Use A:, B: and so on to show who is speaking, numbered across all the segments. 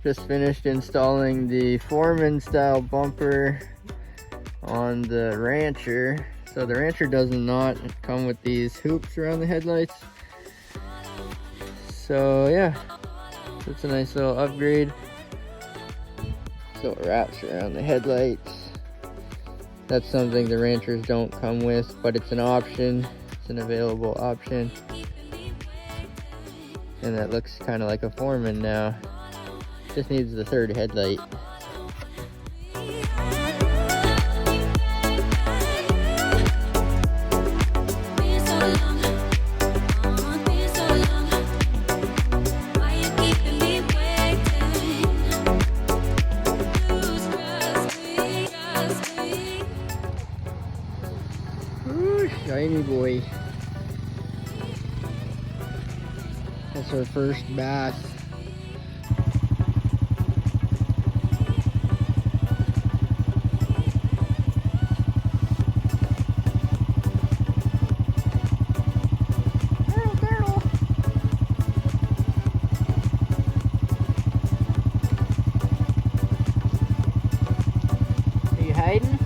A: Just finished installing the Foreman style bumper on the Rancher. So the Rancher does not come with these hoops around the headlights. So yeah, it's a nice little upgrade. So it wraps around the headlights. That's something the Ranchers don't come with, but it's an option. It's an available option. And that looks kind of like a Foreman now. Just needs the third headlight. Ooh, shiny boy. That's our first bath. Are you hiding?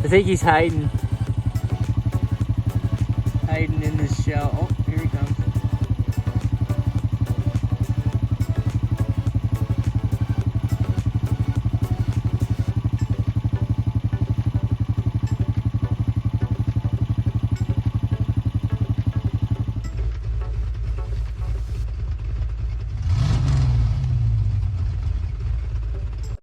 A: I think he's hiding in this shell. Oh.